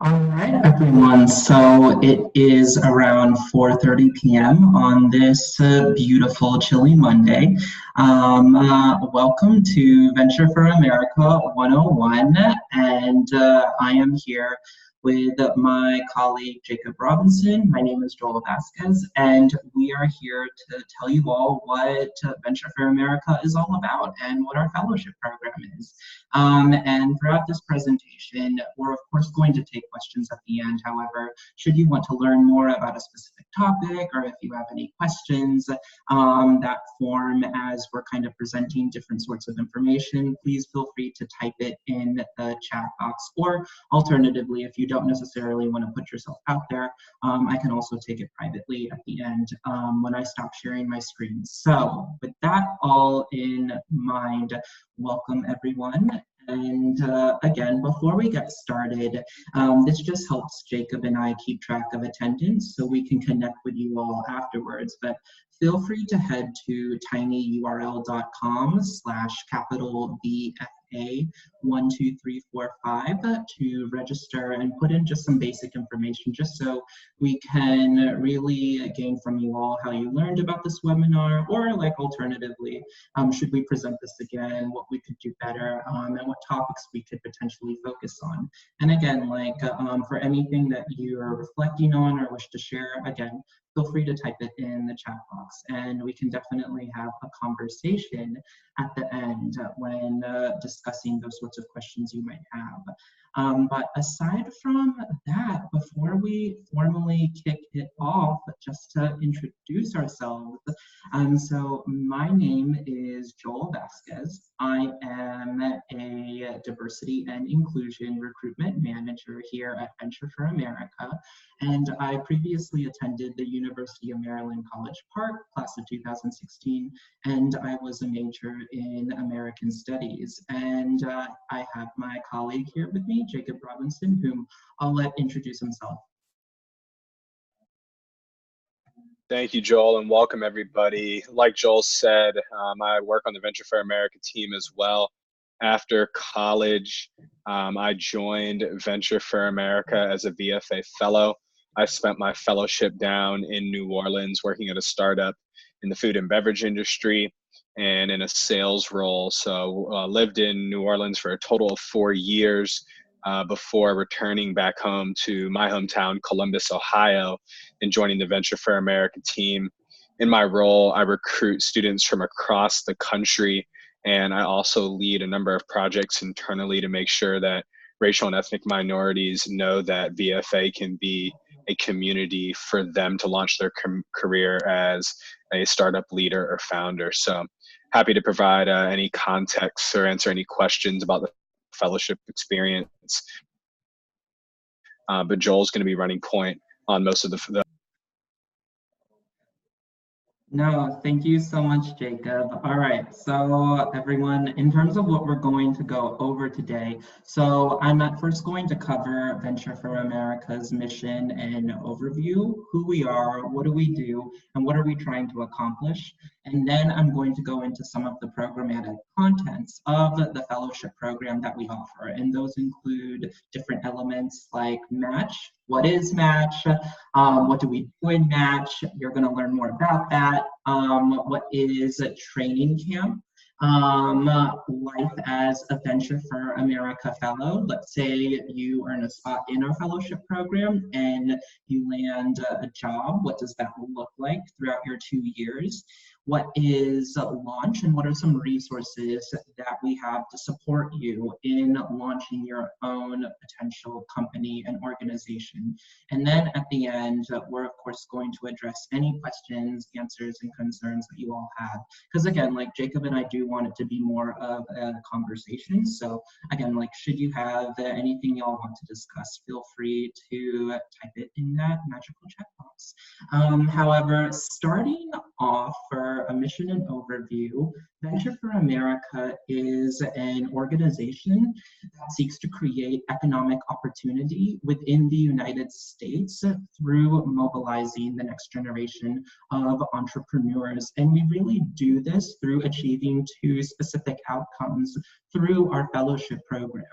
All right, everyone. So it is around 4:30 p.m. on this beautiful, chilly Monday. Welcome to Venture for America 101, and I am here with my colleague Jacob Robinson. My name is Joel Vasquez, and we are here to tell you all what Venture for America is all about and what our fellowship program is. And throughout this presentation, we're of course going to take questions at the end. However, should you want to learn more about a specific topic, or if you have any questions that form as we're kind of presenting different sorts of information, please feel free to type it in the chat box. Or alternatively, if you don't necessarily want to put yourself out there, I can also take it privately at the end when I stop sharing my screen. So with that all in mind, welcome everyone. And again, before we get started, this just helps Jacob and I keep track of attendance so we can connect with you all afterwards. But feel free to head to tinyurl.com/capital BFA12345 to register and put in just some basic information just so we can really gain from you all how you learned about this webinar, or like alternatively, should we present this again, what we could do better, and what topics we could potentially focus on. And again, like for anything that you are reflecting on or wish to share, again, feel free to type it in the chat box, and we can definitely have a conversation at the end when discussing those sorts of questions you might have. But aside from that, before we formally kick it off, just to introduce ourselves, so my name is Joel Vasquez. I am a diversity and inclusion recruitment manager here at Venture for America, and I previously attended the University of Maryland College Park, class of 2016, and I was a major in American Studies. And I have my colleague here with me, Jacob Robinson, whom I'll let introduce himself. Thank you, Joel, and welcome everybody. Like Joel said, I work on the Venture for America team as well. After college, I joined Venture for America as a VFA fellow. I spent my fellowship down in New Orleans working at a startup in the food and beverage industry and in a sales role. So lived in New Orleans for a total of 4 years before returning back home to my hometown, Columbus, Ohio, and joining the Venture for America team. In my role, I recruit students from across the country, and I also lead a number of projects internally to make sure that racial and ethnic minorities know that VFA can be a community for them to launch their career as a startup leader or founder. So happy to provide any context or answer any questions about the fellowship experience. But Joel's going to be running point on most of the No, thank you so much, Jacob. All right, so everyone, in terms of what we're going to go over today, so I'm at first going to cover Venture for America's mission and overview, who we are, what do we do, and what are we trying to accomplish. And then I'm going to go into some of the programmatic contents of the fellowship program that we offer. And those include different elements like Match. What is Match? What do we do in Match? You're going to learn more about that. What is a training camp? Life as a Venture for America fellow. Let's say you earn a spot in our fellowship program and you land a job. What does that look like throughout your 2 years? What is launch, and what are some resources that we have to support you in launching your own potential company and organization? And then at the end, we're of course going to address any questions, answers, and concerns that you all have. Because again, like Jacob and I do want it to be more of a conversation. So again, like should you have anything y'all want to discuss, feel free to type it in that magical chat box. However, starting off for a mission and overview, Venture for America is an organization that seeks to create economic opportunity within the United States through mobilizing the next generation of entrepreneurs. And we really do this through achieving two specific outcomes through our fellowship program.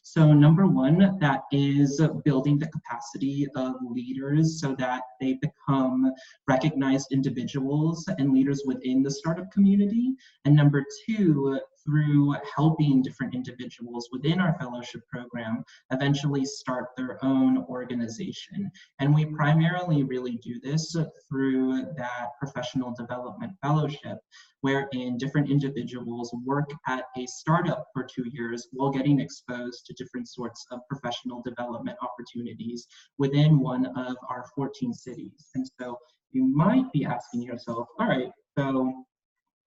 So number one, that is building the capacity of leaders so that they become recognized individuals and leaders within the startup community. And number two, through helping different individuals within our fellowship program eventually start their own organization. And we primarily really do this through that professional development fellowship, wherein different individuals work at a startup for 2 years while getting exposed to different sorts of professional development opportunities within one of our 14 cities. And so you might be asking yourself, all right, so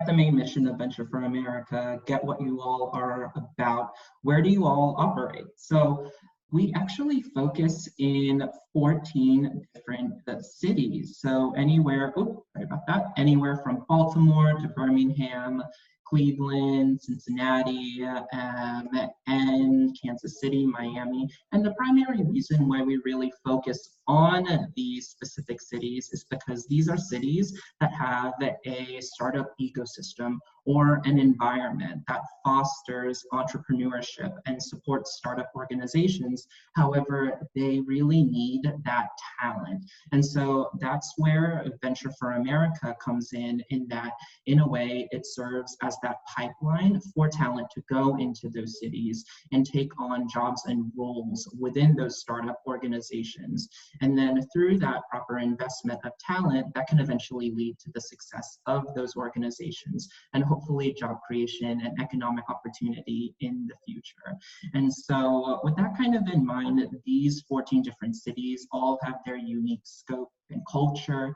the main mission of Venture for America, get what you all are about. Where do you all operate? So we actually focus in 14 different cities. So anywhere, sorry about that, anywhere from Baltimore to Birmingham, Cleveland, Cincinnati, and Kansas City, Miami. And the primary reason why we really focus on these specific cities is because these are cities that have a startup ecosystem or an environment that fosters entrepreneurship and supports startup organizations. However, they really need that talent. And so that's where Venture for America comes in that, in a way, it serves as that pipeline for talent to go into those cities and take on jobs and roles within those startup organizations. And then through that proper investment of talent, that can eventually lead to the success of those organizations and hopefully job creation and economic opportunity in the future. And so with that kind of in mind, these 14 different cities all have their unique scope and culture.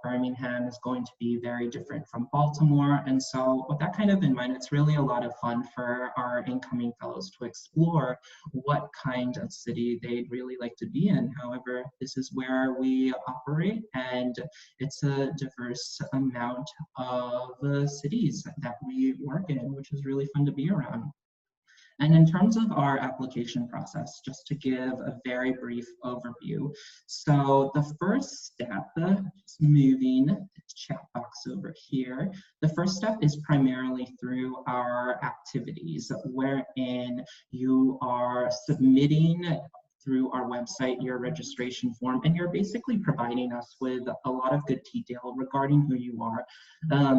Birmingham is going to be very different from Baltimore. And so with that kind of in mind, it's really a lot of fun for our incoming fellows to explore what kind of city they'd really like to be in. However, this is where we operate, and it's a diverse amount of cities that we work in, which is really fun to be around. And in terms of our application process, just to give a very brief overview. So the first step, just moving the chat box over here, the first step is primarily through our activities, wherein you are submitting through our website your registration form, and you're basically providing us with a lot of good detail regarding who you are,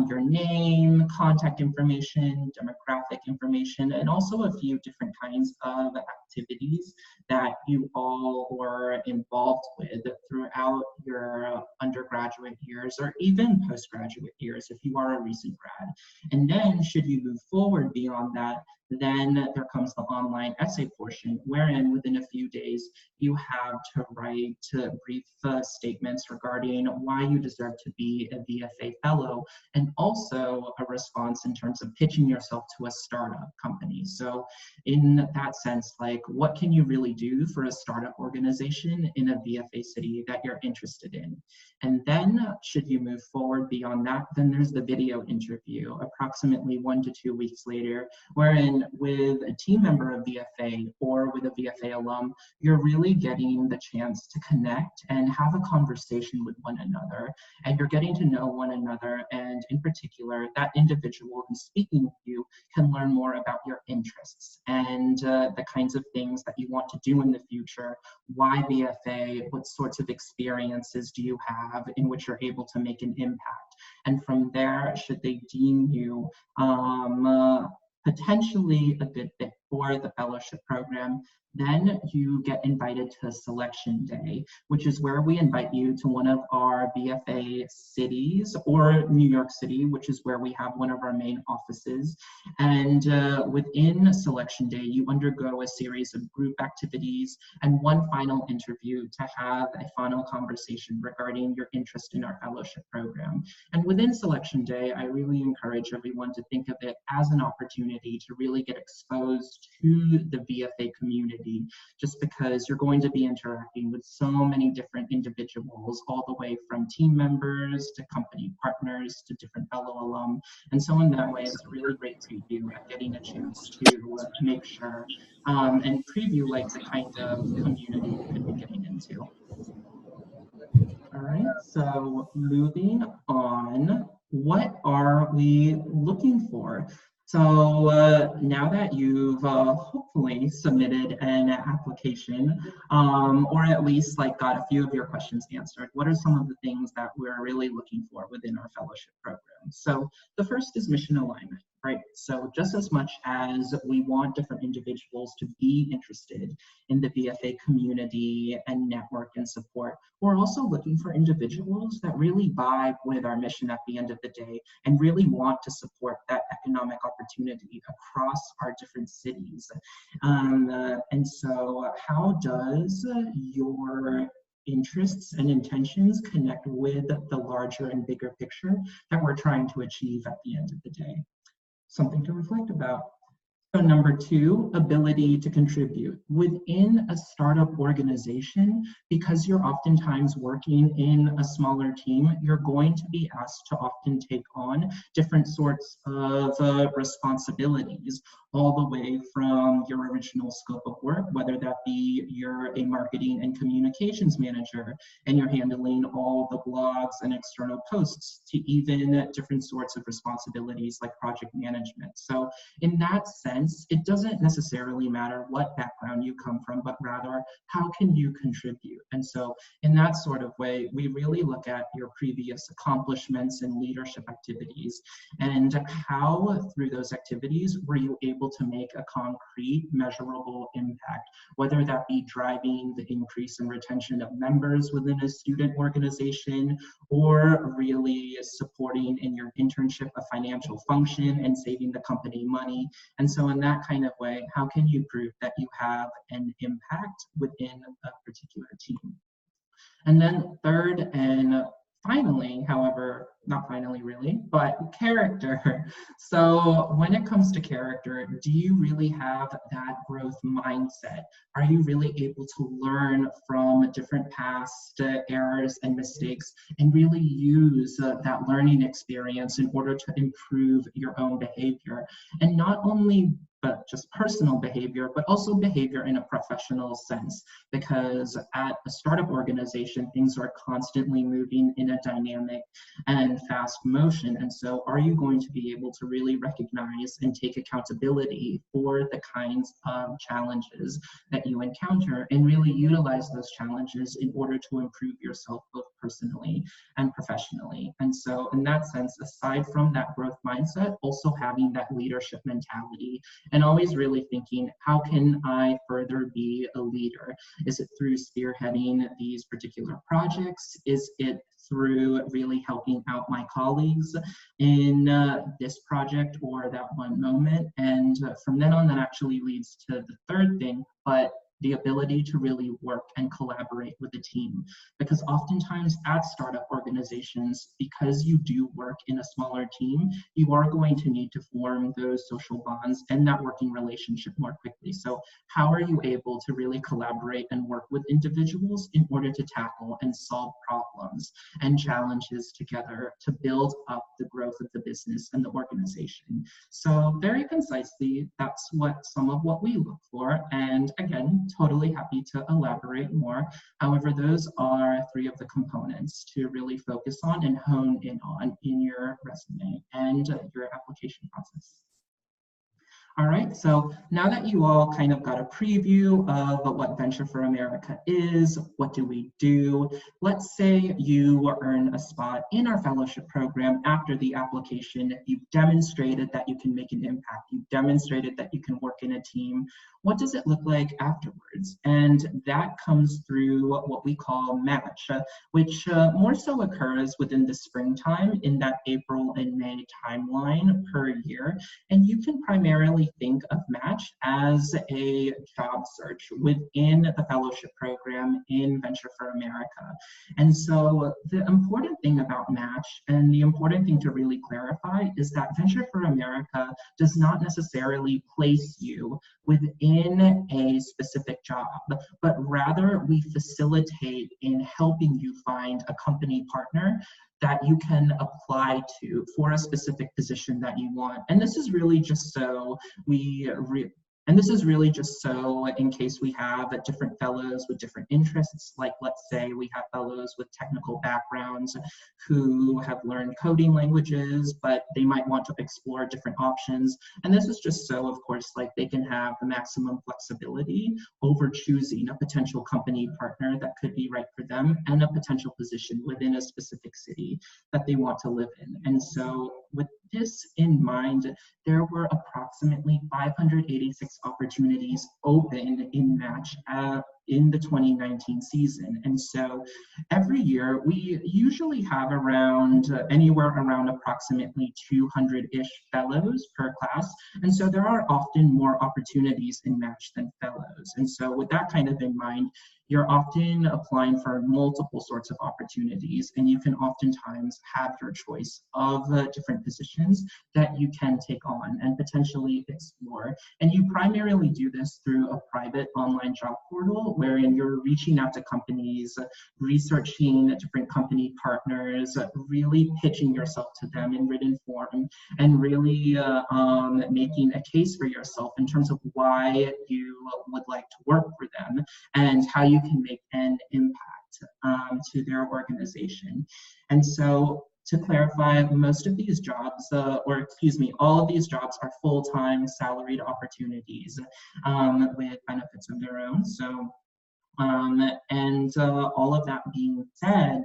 your name, contact information, demographic information, and also a few different kinds of activities that you all were involved with throughout your undergraduate years or even postgraduate years if you are a recent grad. And then should you move forward beyond that, then there comes the online essay portion, wherein within a few days you have to write brief statements regarding why you deserve to be a VFA fellow, and also a response in terms of pitching yourself to a startup company. So in that sense, like, what can you really do for a startup organization in a VFA city that you're interested in? And then should you move forward beyond that, then there's the video interview approximately 1 to 2 weeks later, wherein with a team member of VFA or with a VFA alum, you're really getting the chance to connect and have a conversation with one another, and you're getting to know one another, and in particular, that individual who's speaking with you can learn more about your interests and the kinds of things that you want to do in the future, why VFA, what sorts of experiences do you have in which you're able to make an impact. And from there, should they deem you potentially a good fit for the fellowship program, then you get invited to Selection Day, which is where we invite you to one of our VFA cities, or New York City, which is where we have one of our main offices. And within Selection Day, you undergo a series of group activities and one final interview to have a final conversation regarding your interest in our fellowship program. And within Selection Day, I really encourage everyone to think of it as an opportunity to really get exposed to the VFA community, just because you're going to be interacting with so many different individuals, all the way from team members to company partners to different fellow alum. And so in that way, it's really great to you at getting a chance to make sure and preview like the kind of community you could be getting into. All right, so moving on, what are we looking for? So now that you've hopefully submitted an application, or at least like got a few of your questions answered, what are some of the things that we're really looking for within our fellowship program? So the first is mission alignment, right? So just as much as we want different individuals to be interested in the VFA community and network and support, we're also looking for individuals that really vibe with our mission at the end of the day and really want to support that economic opportunity across our different cities. And so how does your interests and intentions connect with the larger and bigger picture that we're trying to achieve at the end of the day? Something to reflect about. So number two, ability to contribute. Within a startup organization, because you're oftentimes working in a smaller team, you're going to be asked to often take on different sorts of responsibilities, all the way from your original scope of work, whether that be you're a marketing and communications manager and you're handling all the blogs and external posts, to even different sorts of responsibilities like project management. So in that sense, it doesn't necessarily matter what background you come from, but rather how can you contribute? And so in that sort of way, we really look at your previous accomplishments and leadership activities and how through those activities were you able to make a concrete, measurable impact, whether that be driving the increase in retention of members within a student organization, or really supporting in your internship a financial function and saving the company money. And so in that kind of way, how can you prove that you have an impact within a particular team? And then third and finally, however, not finally really, but character. So when it comes to character, do you really have that growth mindset? Are you really able to learn from different past errors and mistakes and really use that learning experience in order to improve your own behavior? And not only but just personal behavior, but also behavior in a professional sense, because at a startup organization, things are constantly moving in a dynamic and fast motion. And so are you going to be able to really recognize and take accountability for the kinds of challenges that you encounter and really utilize those challenges in order to improve yourself both personally and professionally? And so in that sense, aside from that growth mindset, also having that leadership mentality and always really thinking, how can I further be a leader? Is it through spearheading these particular projects? Is it through really helping out my colleagues in this project or that one moment? And from then on, that actually leads to the third thing, but the ability to really work and collaborate with a team. Because oftentimes at startup organizations, because you do work in a smaller team, you are going to need to form those social bonds and that working relationship more quickly. So how are you able to really collaborate and work with individuals in order to tackle and solve problems and challenges together to build up the growth of the business and the organization? So very concisely, that's some of what we look for. And again, totally happy to elaborate more. However, those are three of the components to really focus on and hone in on in your resume and your application process. All right, so now that you all kind of got a preview of what Venture for America is, what do we do? Let's say you earn a spot in our fellowship program after the application. You've demonstrated that you can make an impact. You've demonstrated that you can work in a team. What does it look like afterwards? standards. And that comes through what we call match, which more so occurs within the springtime in that April and May timeline per year. And you can primarily think of match as a job search within the fellowship program in Venture for America. And so the important thing about match, and the important thing to really clarify, is that Venture for America does not necessarily place you within a specific job, but rather we facilitate in helping you find a company partner that you can apply to for a specific position that you want. And this is really just so in case we have different fellows with different interests, like let's say we have fellows with technical backgrounds who have learned coding languages, but they might want to explore different options. And this is just so, of course, like they can have the maximum flexibility over choosing a potential company partner that could be right for them and a potential position within a specific city that they want to live in. And so with this in mind, there were approximately 586 opportunities open in Match in the 2019 season. And so every year we usually have around anywhere around approximately 200-ish fellows per class. And so there are often more opportunities in Match than fellows. And so with that kind of in mind, you're often applying for multiple sorts of opportunities, and you can oftentimes have your choice of different positions that you can take on and potentially explore. And you primarily do this through a private online job portal wherein you're reaching out to companies, researching different company partners, really pitching yourself to them in written form, and really making a case for yourself in terms of why you would like to work for them and how you can make an impact to their organization. And so to clarify, most of these jobs, all of these jobs are full-time salaried opportunities with benefits of their own. So all of that being said,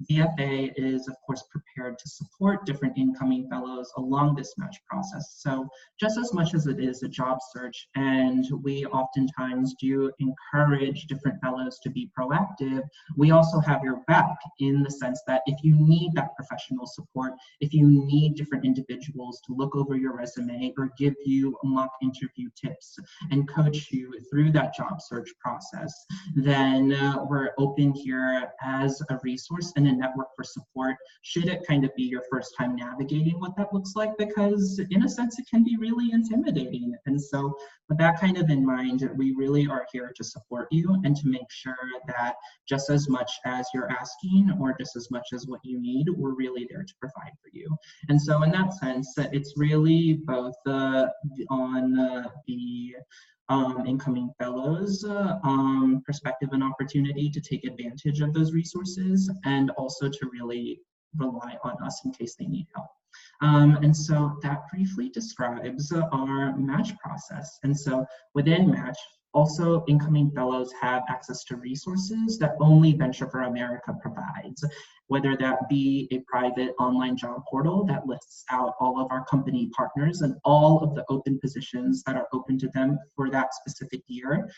VFA is, of course, prepared to support different incoming fellows along this match process. So just as much as it is a job search, and we oftentimes do encourage different fellows to be proactive, we also have your back in the sense that if you need that professional support, if you need different individuals to look over your resume or give you mock interview tips and coach you through that job search process, then we're open here as a resource and a network for support should it kind of be your first time navigating what that looks like, because in a sense it can be really intimidating. And so with that kind of in mind, we really are here to support you and to make sure that just as much as you're asking or just as much as what you need, we're really there to provide for you. And so in that sense, it's really both on the incoming fellows perspective and opportunity to take advantage of those resources, and also to really rely on us in case they need help. And so that briefly describes our match process. And so within match, also incoming fellows have access to resources that only Venture for America provides, whether that be a private online job portal that lists out all of our company partners and all of the open positions that are open to them for that specific year.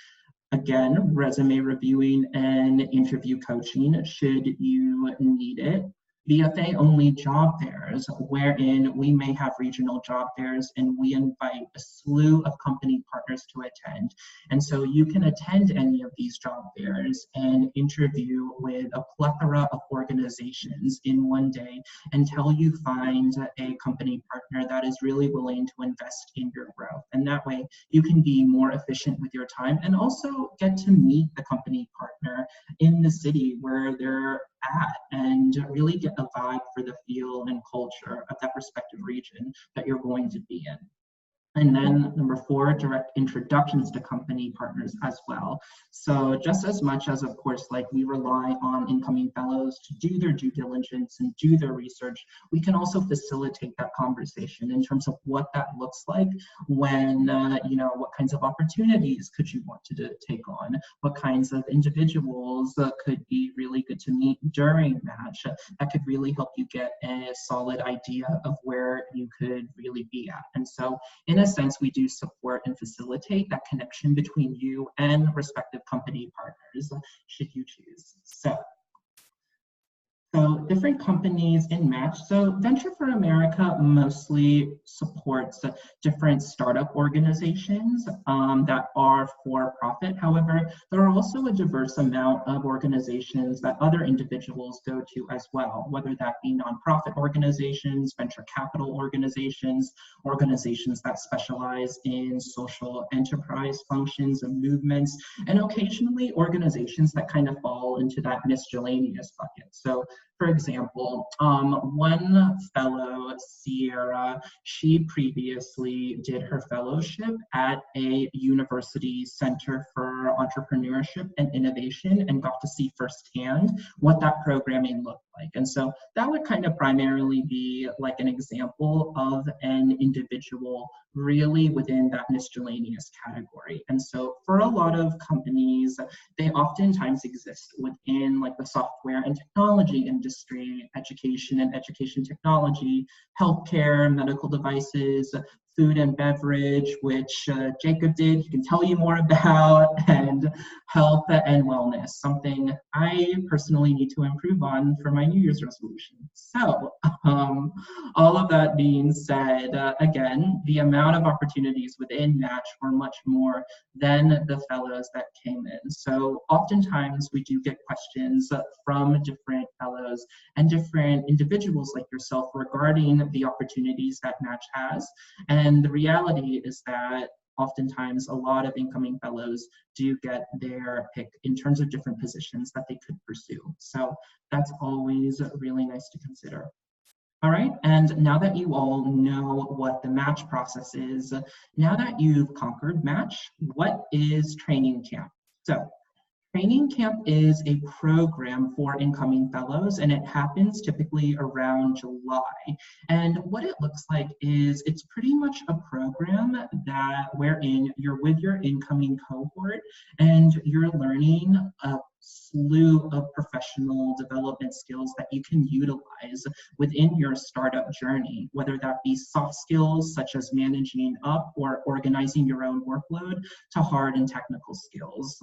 Again, resume reviewing and interview coaching should you need it. VFA only job fairs, wherein we may have regional job fairs and we invite a slew of company partners to attend. And so you can attend any of these job fairs and interview with a plethora of organizations in one day until you find a company partner that is really willing to invest in your growth. And that way you can be more efficient with your time and also get to meet the company partner in the city where they're at and really get a vibe for the feel and culture of that respective region that you're going to be in. And then number 4, direct introductions to company partners as well. So just as much as, of course, like we rely on incoming fellows to do their due diligence and do their research, we can also facilitate that conversation in terms of what that looks like when, what kinds of opportunities could you want to take on? What kinds of individuals could be really good to meet during match that could really help you get a solid idea of where you could really be at. And so in a sense, we do support and facilitate that connection between you and respective company partners, should you choose. So different companies in Match. So Venture for America mostly supports different startup organizations that are for profit. However, there are also a diverse amount of organizations that other individuals go to as well, whether that be nonprofit organizations, venture capital organizations, organizations that specialize in social enterprise functions and movements, and occasionally organizations that kind of fall into that miscellaneous bucket. So for example, one fellow, Sierra, she previously did her fellowship at a university center for entrepreneurship and innovation and got to see firsthand what that programming looked like. And so that would kind of primarily be like an example of an individual really within that miscellaneous category. And so for a lot of companies, they oftentimes exist within like the software and technology industry, education and education technology, healthcare, medical devices, food and beverage, which Jacob did, he can tell you more about, and health and wellness, something I personally need to improve on for my New Year's resolution. So all of that being said, again, the amount of opportunities within Match were much more than the fellows that came in. So oftentimes we do get questions from different fellows and different individuals like yourself regarding the opportunities that Match has. And the reality is that oftentimes a lot of incoming fellows do get their pick in terms of different positions that they could pursue. So that's always really nice to consider. All right, and now that you all know what the Match process is, now that you've conquered Match, what is Training Camp? So Training Camp is a program for incoming fellows, and it happens typically around July. And what it looks like is it's pretty much a program that wherein you're with your incoming cohort and you're learning a slew of professional development skills that you can utilize within your startup journey, whether that be soft skills such as managing up or organizing your own workload, to hard and technical skills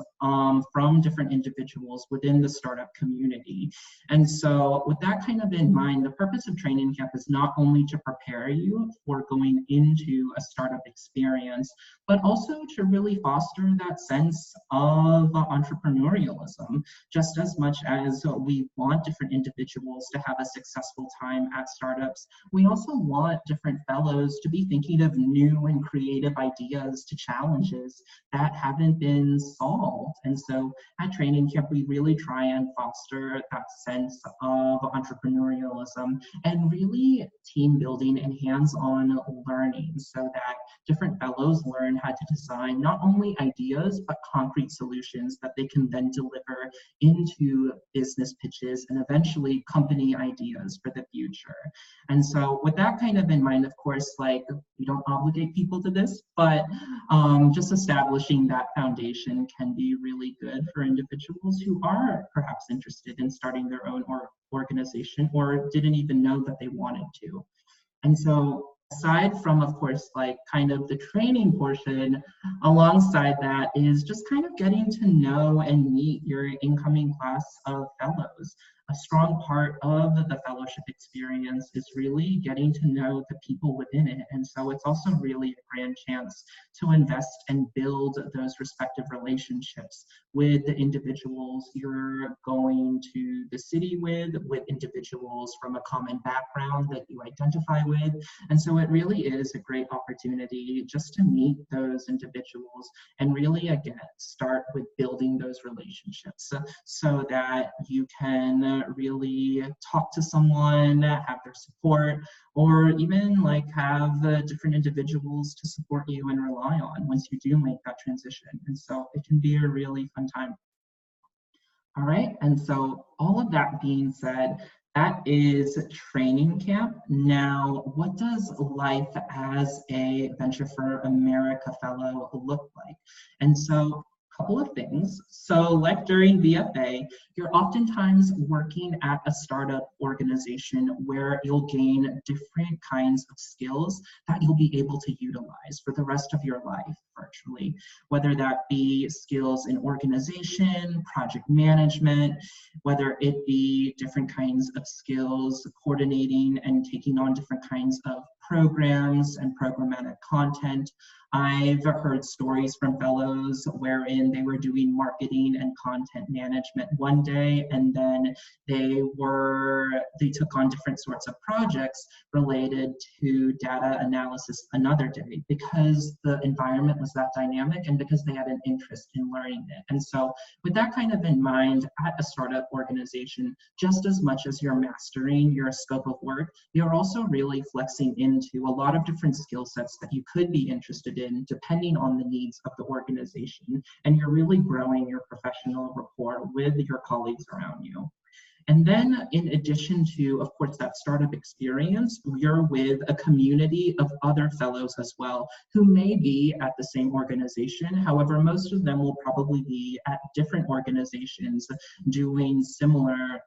from different individuals within the startup community. And so with that kind of in mind, the purpose of Training Camp is not only to prepare you for going into a startup experience, but also to really foster that sense of entrepreneurialism. Just as much as we want different individuals to have a successful time at startups, we also want different fellows to be thinking of new and creative ideas to challenges that haven't been solved. And so at Training Camp, we really try and foster that sense of entrepreneurialism and really team building and hands-on learning so that different fellows learn how to design not only ideas, but concrete solutions that they can then deliver into business pitches and eventually company ideas for the future. And so with that kind of in mind, of course, like we don't obligate people to this, but just establishing that foundation can be really good for individuals who are perhaps interested in starting their own organization or didn't even know that they wanted to. And so aside from, of course, like kind of the training portion, alongside that is just kind of getting to know and meet your incoming class of fellows. A strong part of the fellowship experience is really getting to know the people within it. And so it's also really a grand chance to invest and build those respective relationships with the individuals you're going to the city with individuals from a common background that you identify with. And so it really is a great opportunity just to meet those individuals and really, again, start with building those relationships so that you can really talk to someone, have their support, or even like have different individuals to support you and rely on once you do make that transition. And so it can be a really fun time. All right, and so all of that being said, that is Training Camp. Now, what does life as a Venture for America fellow look like? And so couple of things. So like during VFA, you're oftentimes working at a startup organization where you'll gain different kinds of skills that you'll be able to utilize for the rest of your life virtually, whether that be skills in organization, project management, whether it be different kinds of skills coordinating and taking on different kinds of programs and programmatic content. I've heard stories from fellows wherein they were doing marketing and content management one day, and then they took on different sorts of projects related to data analysis another day because the environment was that dynamic and because they had an interest in learning it. And so with that kind of in mind, at a startup organization, just as much as you're mastering your scope of work, you're also really flexing into a lot of different skill sets that you could be interested in depending on the needs of the organization, and you're really growing your professional rapport with your colleagues around you. And then in addition to, of course, that startup experience, you're with a community of other fellows as well, who may be at the same organization. However, most of them will probably be at different organizations doing similar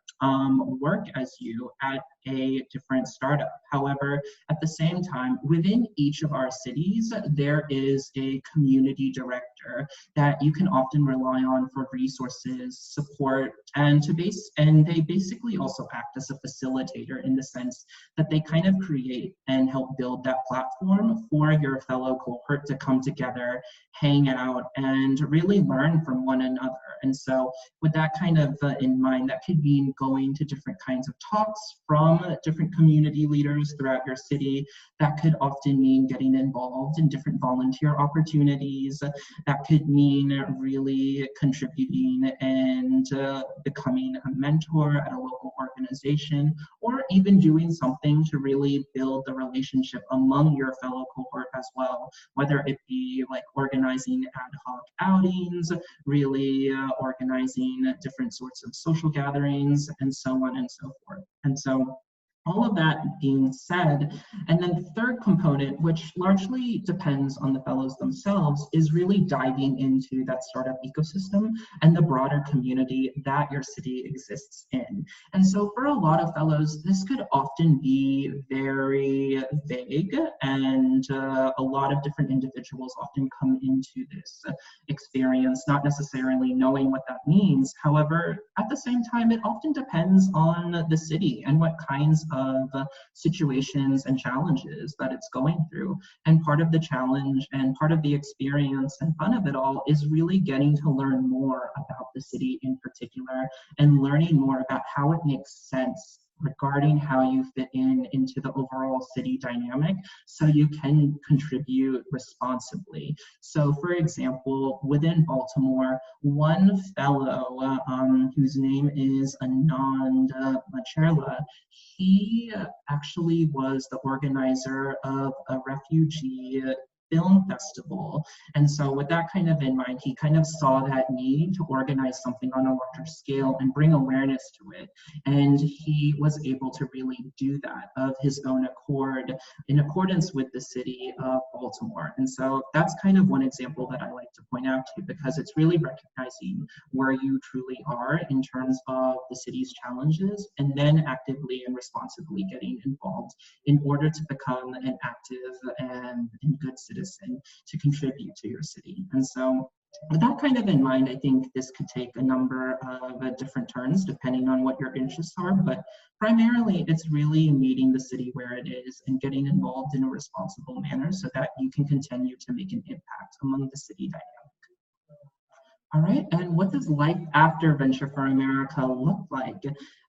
work as you at a different startup. However, at the same time, within each of our cities, there is a community director that you can often rely on for resources, support, and they basically also act as a facilitator in the sense that they kind of create and help build that platform for your fellow cohort to come together, hang out, and really learn from one another. And so with that kind of in mind, that could mean going to different kinds of talks from different community leaders throughout your city. That could often mean getting involved in different volunteer opportunities. That could mean really contributing and becoming a mentor at a local organization, or even doing something to really build the relationship among your fellow cohort as well, whether it be like organizing ad hoc outings, really organizing different sorts of social gatherings, and so on and so forth. And so all of that being said, and then the third component, which largely depends on the fellows themselves, is really diving into that startup ecosystem and the broader community that your city exists in. And so for a lot of fellows, this could often be very vague, and a lot of different individuals often come into this experience not necessarily knowing what that means. However, at the same time, it often depends on the city and what kinds of situations and challenges that it's going through. And part of the challenge and part of the experience and fun of it all is really getting to learn more about the city in particular, and learning more about how it makes sense regarding how you fit into the overall city dynamic so you can contribute responsibly. So for example, within Baltimore, one fellow whose name is Anand Macherla, he actually was the organizer of a refugee film festival. And so with that kind of in mind, he kind of saw that need to organize something on a larger scale and bring awareness to it. And he was able to really do that of his own accord in accordance with the city of Baltimore. And so that's kind of one example that I like to point out to you, because it's really recognizing where you truly are in terms of the city's challenges, and then actively and responsibly getting involved in order to become an active and good citizen to contribute to your city. And so with that kind of in mind, I think this could take a number of different turns depending on what your interests are, but primarily it's really meeting the city where it is and getting involved in a responsible manner so that you can continue to make an impact among the city dynamic. All right, and what does life after Venture for America look like?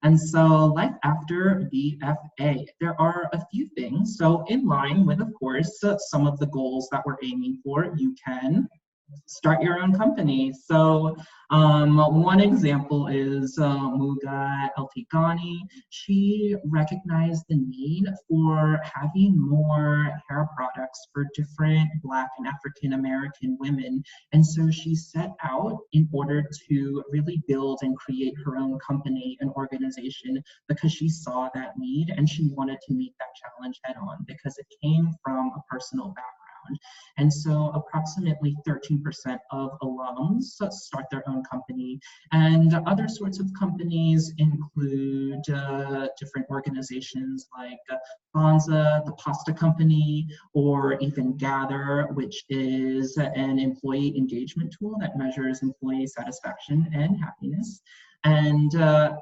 And so life after VFA, there are a few things. So in line with, of course, some of the goals that we're aiming for, you can start your own company. So one example is Muga Eltigani. She recognized the need for having more hair products for different Black and African American women. And so she set out in order to really build and create her own company and organization, because she saw that need and she wanted to meet that challenge head on, because it came from a personal background. background. And so approximately 13% of alums start their own company. And other sorts of companies include different organizations like Bonza, the pasta company, or even Gather, which is an employee engagement tool that measures employee satisfaction and happiness. And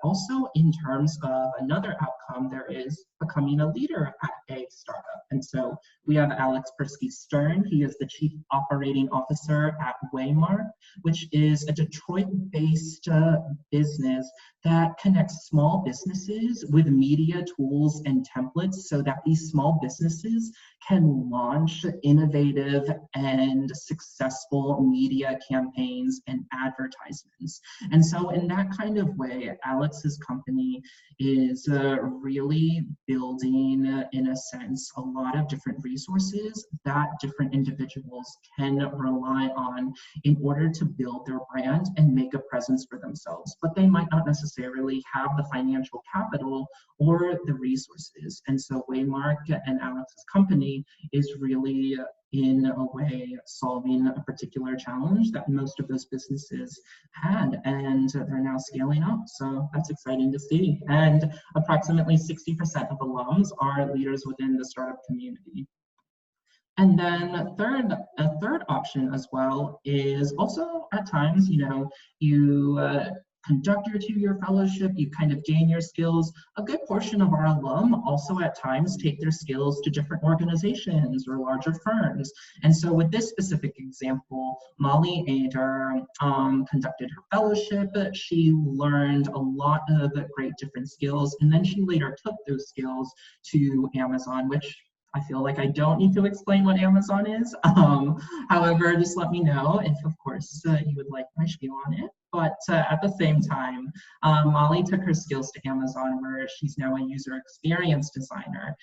also in terms of another outcome, there is becoming a leader at a startup. And so we have Alex Persky Stern. He is the Chief Operating Officer at Waymark, which is a Detroit-based business that connects small businesses with media tools and templates so that these small businesses can launch innovative and successful media campaigns and advertisements. And so in that kind of way, Alex's company is really building, in a sense, a lot of different resources that different individuals can rely on in order to build their brand and make a presence for themselves. But they might not necessarily have the financial capital or the resources. And so Waymark and Alex's company is really in a way solving a particular challenge that most of those businesses had, and they're now scaling up. So that's exciting to see. And approximately 60% of alums are leaders within the startup community. And then a third option as well is also at times, you conduct your two-year fellowship, you kind of gain your skills. A good portion of our alum also at times take their skills to different organizations or larger firms. And so with this specific example, Molly Ader conducted her fellowship. She learned a lot of great different skills, and then she later took those skills to Amazon, which I feel like I don't need to explain what Amazon is. However, just let me know if, of course, you would like my spiel on it. But at the same time, Molly took her skills to Amazon, where she's now a user experience designer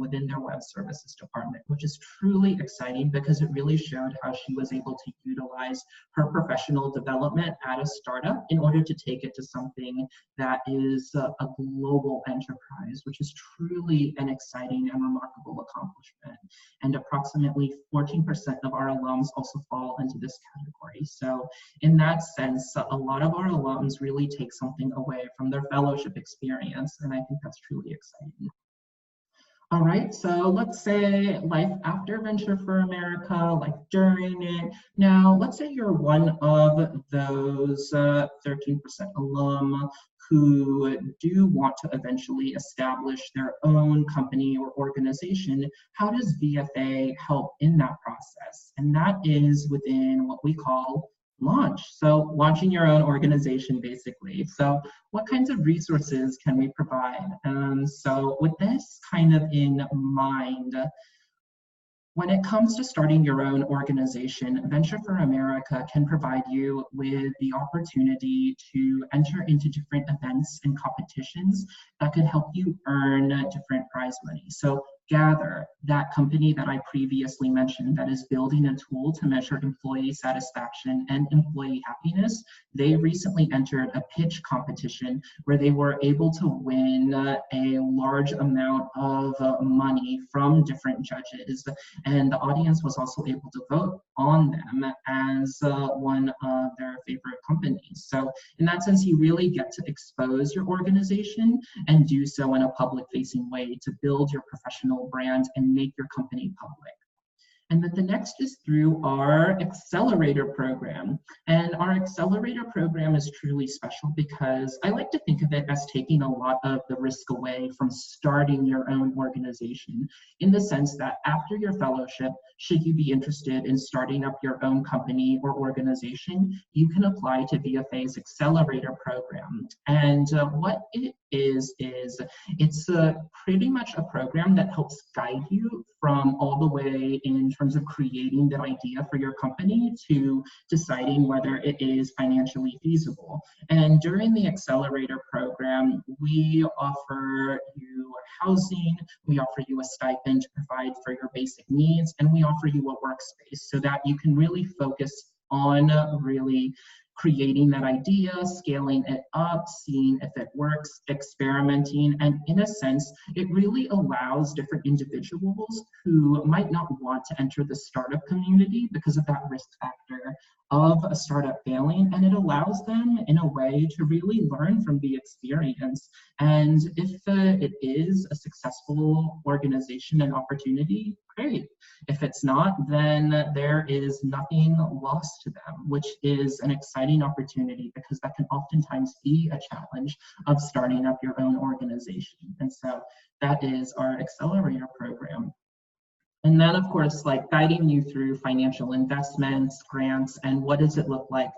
within their web services department, which is truly exciting because it really showed how she was able to utilize her professional development at a startup in order to take it to something that is a global enterprise, which is truly an exciting and remarkable accomplishment. And approximately 14% of our alums also fall into this category. So in that sense, a lot of our alums really take something away from their fellowship experience, and I think that's truly exciting. All right, so let's say life after Venture for America, life during it. Now, let's say you're one of those 13% alum who do want to eventually establish their own company or organization. How does VFA help in that process? And that is within what we call launch. So launching your own organization, basically. So what kinds of resources can we provide? So with this kind of in mind, when it comes to starting your own organization, Venture for America can provide you with the opportunity to enter into different events and competitions that could help you earn different prize money. So Gather, that company that I previously mentioned that is building a tool to measure employee satisfaction and employee happiness, they recently entered a pitch competition where they were able to win a large amount of money from different judges. And the audience was also able to vote on them as one of their favorite companies. So in that sense, you really get to expose your organization and do so in a public-facing way to build your professional brand and make your company public. And then the next is through our accelerator program. And our accelerator program is truly special because I like to think of it as taking a lot of the risk away from starting your own organization, in the sense that after your fellowship, should you be interested in starting up your own company or organization, you can apply to VFA's accelerator program. And what it is it's pretty much a program that helps guide you from all the way in terms of creating that idea for your company to deciding whether it is financially feasible. And during the accelerator program, we offer you housing, we offer you a stipend to provide for your basic needs, and we offer you a workspace so that you can really focus on really creating that idea, scaling it up, seeing if it works, experimenting. And in a sense, it really allows different individuals who might not want to enter the startup community because of that risk factor of a startup failing, and it allows them in a way to really learn from the experience. And if it is a successful organization and opportunity, great. If it's not, then there is nothing lost to them, which is an exciting opportunity because that can oftentimes be a challenge of starting up your own organization. And so that is our accelerator program. And then, of course, like guiding you through financial investments, grants, and what does it look like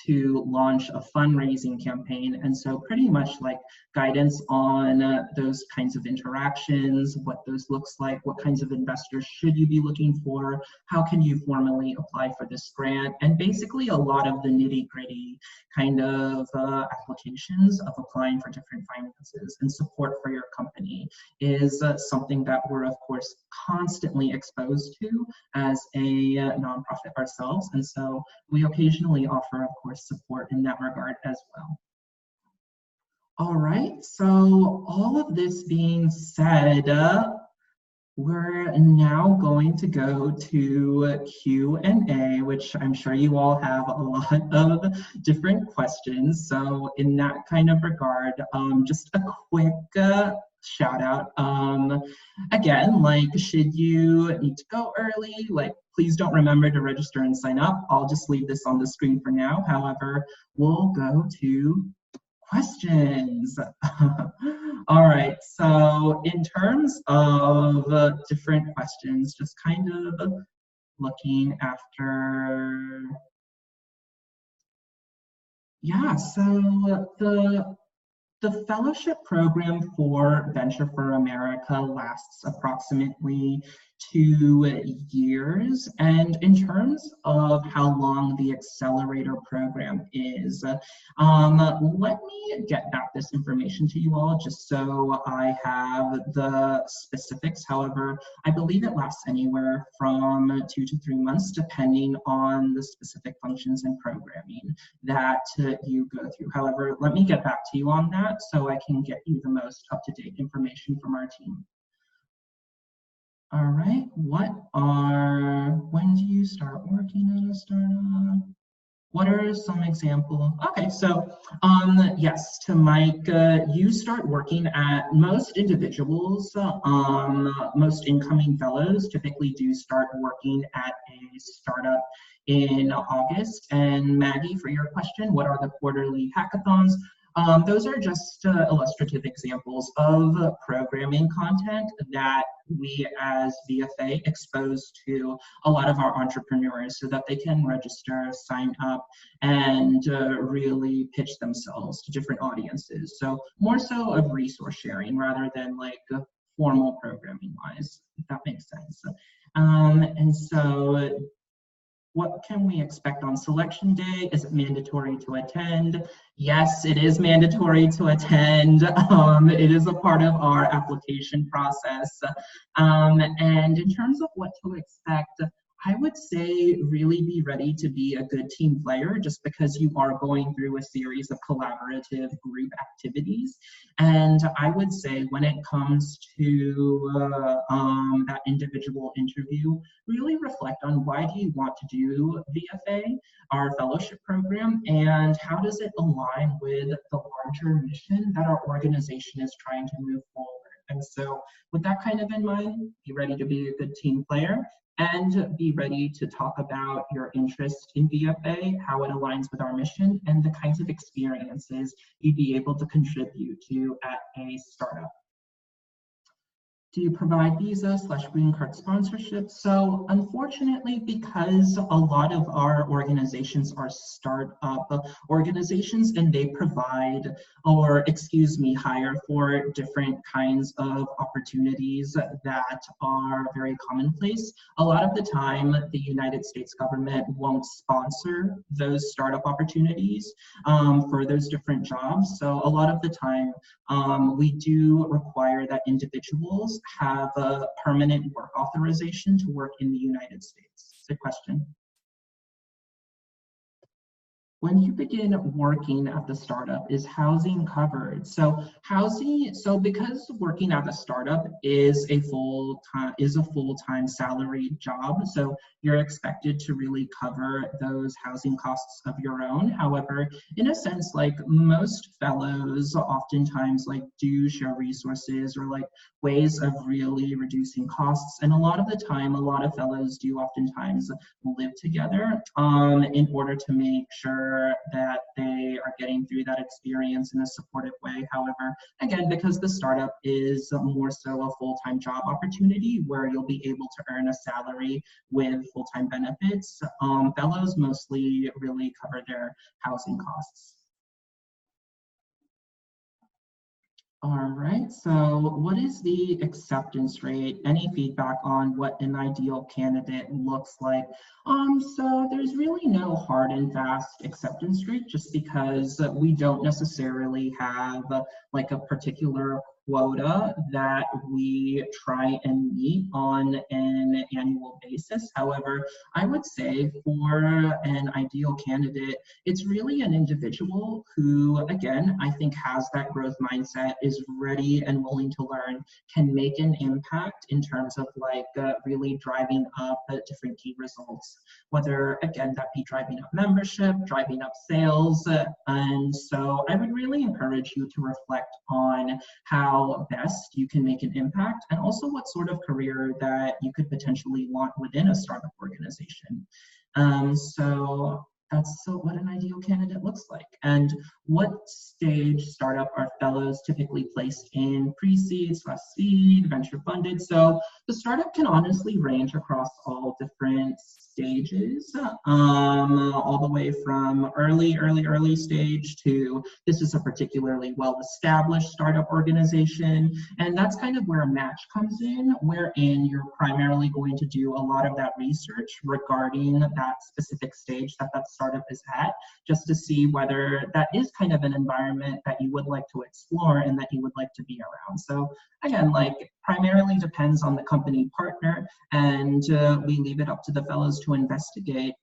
to launch a fundraising campaign. And so pretty much like guidance on those kinds of interactions, what those looks like, what kinds of investors should you be looking for, how can you formally apply for this grant, and basically a lot of the nitty-gritty kind of applications of applying for different finances and support for your company is something that we're, of course, constantly exposed to as a nonprofit ourselves. And so we occasionally offer, of course, support in that regard as well. All right, so all of this being said, we're now going to go to Q&A, which I'm sure you all have a lot of different questions. So in that kind of regard, just a quick shout out. Again, like, should you need to go early, like, please don't remember to register and sign up. I'll just leave this on the screen for now. However, we'll go to questions. All right, so in terms of different questions, just kind of looking after, yeah, so the fellowship program for Venture for America lasts approximately 2 years. And in terms of how long the accelerator program is, let me get back this information to you all just so I have the specifics. However, I believe it lasts anywhere from 2 to 3 months, depending on the specific functions and programming that you go through. However, let me get back to you on that so I can get you the most up-to-date information from our team. All right, when do you start working at a startup? What are some examples? Okay, so yes, to Mike, you start working at most individuals, most incoming fellows typically do start working at a startup in August. And Maggie, for your question, what are the quarterly hackathons? Those are just illustrative examples of programming content that we as VFA expose to a lot of our entrepreneurs so that they can register, sign up, and really pitch themselves to different audiences. So more so of resource sharing rather than like formal programming wise, if that makes sense. And so what can we expect on selection day? Is it mandatory to attend? Yes, it is mandatory to attend. It is a part of our application process. And in terms of what to expect, I would say really be ready to be a good team player just because you are going through a series of collaborative group activities. And I would say when it comes to that individual interview, really reflect on why do you want to do VFA, our fellowship program, and how does it align with the larger mission that our organization is trying to move forward. And so with that kind of in mind, be ready to be a good team player and be ready to talk about your interest in VFA, how it aligns with our mission, and the kinds of experiences you'd be able to contribute to at a startup. Do you provide visa/green card sponsorship? So unfortunately, because a lot of our organizations are startup organizations and they provide, or excuse me, hire for different kinds of opportunities that are very commonplace, a lot of the time the United States government won't sponsor those startup opportunities for those different jobs. So a lot of the time we do require that individuals have a permanent work authorization to work in the United States. Good question. When you begin working at the startup, is housing covered? So because working at the startup is a full-time salaried job, so you're expected to really cover those housing costs of your own. However, in a sense, like most fellows oftentimes like do share resources or like ways of really reducing costs. And a lot of the time, a lot of fellows do oftentimes live together in order to make sure that they are getting through that experience in a supportive way. However, again, because the startup is more so a full-time job opportunity where you'll be able to earn a salary with full-time benefits, fellows mostly really cover their housing costs. All right, so what is the acceptance rate? Any feedback on what an ideal candidate looks like? So there's really no hard and fast acceptance rate just because we don't necessarily have like a particular quota that we try and meet on an annual basis. However, I would say for an ideal candidate, it's really an individual who, again, I think has that growth mindset, is ready and willing to learn, can make an impact in terms of like really driving up different key results, whether, again, that be driving up membership, driving up sales. And so I would really encourage you to reflect on how best you can make an impact and also what sort of career that you could potentially want within a startup organization. So that's what an ideal candidate looks like. And what stage startup are fellows typically placed in? Pre-seed, /seed, venture funded? So the startup can honestly range across all different stages, all the way from early stage to this is a particularly well-established startup organization. And that's kind of where a match comes in, wherein you're primarily going to do a lot of that research regarding that specific stage that startup is at, just to see whether that is kind of an environment that you would like to explore and that you would like to be around. So again, like primarily depends on the company partner, and we leave it up to the fellows to investigate,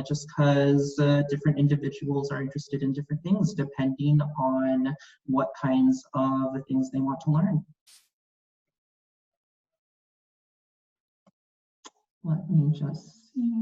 just because different individuals are interested in different things depending on what kinds of things they want to learn. Let me just see.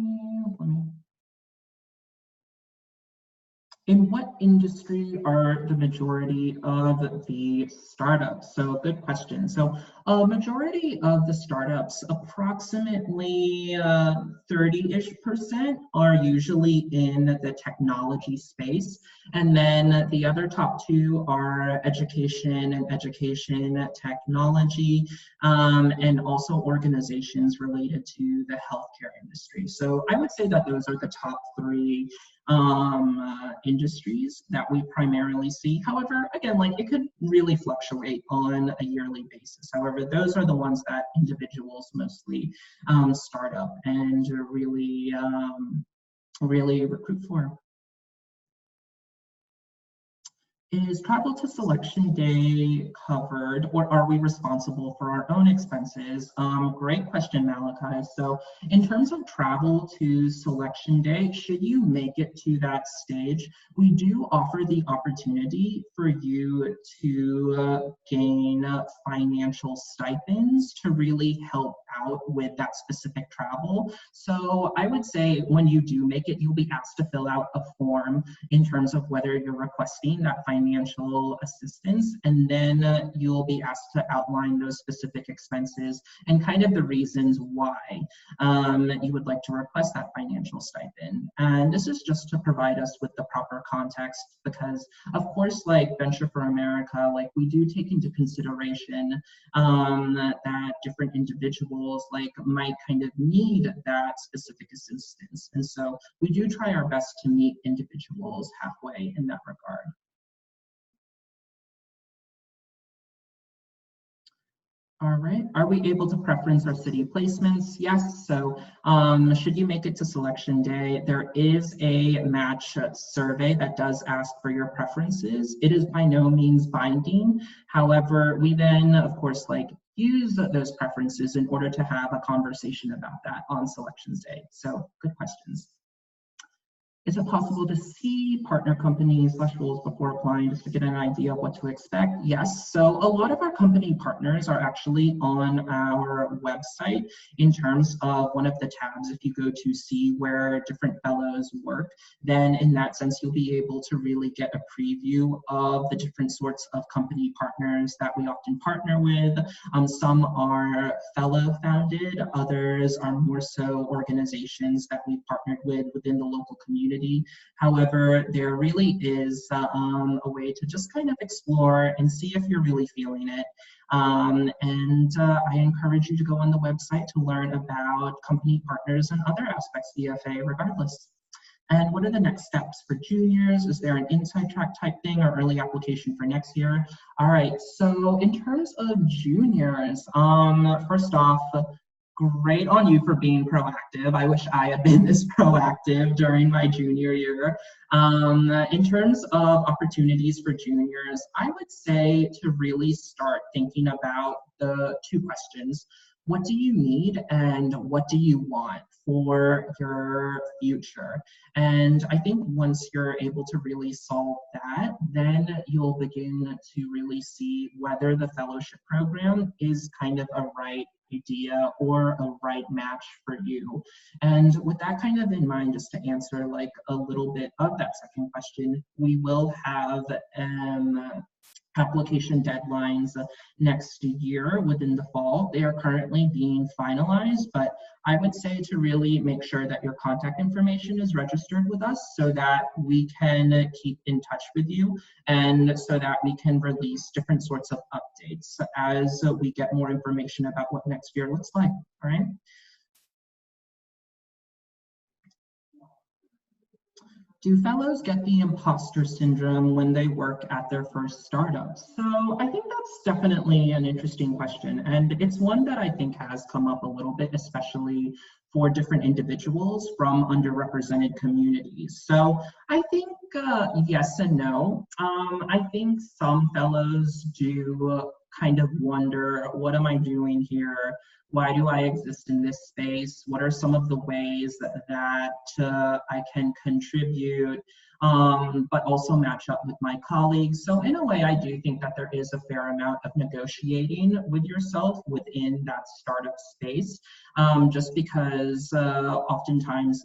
In what industry are the majority of the startups? So good question. So a majority of the startups, approximately 30-ish% are usually in the technology space. And then the other top two are education and education technology, and also organizations related to the healthcare industry. So I would say that those are the top three industries that we primarily see. However, again, like it could really fluctuate on a yearly basis. However, those are the ones that individuals mostly start up and really recruit for. Is travel to selection day covered, or are we responsible for our own expenses? Great question, Malachi. So in terms of travel to selection day, should you make it to that stage, we do offer the opportunity for you to gain financial stipends to really help out with that specific travel. So I would say when you do make it, you'll be asked to fill out a form in terms of whether you're requesting that financial assistance, and then you'll be asked to outline those specific expenses and kind of the reasons why you would like to request that financial stipend. And this is just to provide us with the proper context, because of course, like Venture for America, like we do take into consideration that different individuals like might kind of need that specific assistance. And so we do try our best to meet individuals halfway in that regard. All right, are we able to preference our city placements? Yes, so should you make it to selection day, there is a match survey that does ask for your preferences. It is by no means binding. However, we then, of course, like use those preferences in order to have a conversation about that on selections day. So good questions. Is it possible to see partner companies / roles before applying just to get an idea of what to expect? Yes, so a lot of our company partners are actually on our website in terms of one of the tabs. If you go to see where different fellows work, then in that sense, you'll be able to really get a preview of the different sorts of company partners that we often partner with. Some are fellow founded, others are more so organizations that we've partnered with within the local community. However, there really is a way to just kind of explore and see if you're really feeling it. I encourage you to go on the website to learn about company partners and other aspects of VFA regardless. And what are the next steps for juniors? Is there an inside track type thing or early application for next year? All right, so in terms of juniors, first off, great on you for being proactive. I wish I had been this proactive during my junior year. In terms of opportunities for juniors, I would say to really start thinking about the two questions. What do you need and what do you want for your future? And I think once you're able to really solve that, then you'll begin to really see whether the fellowship program is kind of a right idea or a right match for you. And with that kind of in mind, just to answer like a little bit of that second question, we will have application deadlines next year within the fall. They are currently being finalized, but I would say to really make sure that your contact information is registered with us so that we can keep in touch with you and so that we can release different sorts of updates as we get more information about what next year looks like, all right? Do fellows get the imposter syndrome when they work at their first startup? So I think that's definitely an interesting question. And it's one that I think has come up a little bit, especially for different individuals from underrepresented communities. So I think yes and no. I think some fellows do kind of wonder, what am I doing here? Why do I exist in this space? What are some of the ways that I can contribute, but also match up with my colleagues? So in a way, I do think that there is a fair amount of negotiating with yourself within that startup space, just because oftentimes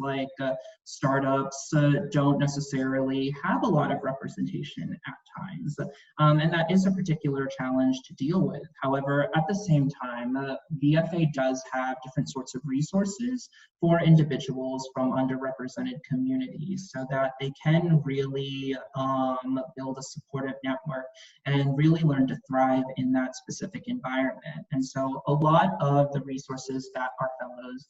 startups don't necessarily have a lot of representation at times. And that is a particular challenge to deal with. However, at the same time, VFA does have different sorts of resources for individuals from underrepresented communities so that they can really build a supportive network and really learn to thrive in that specific environment. And so a lot of the resources that our fellows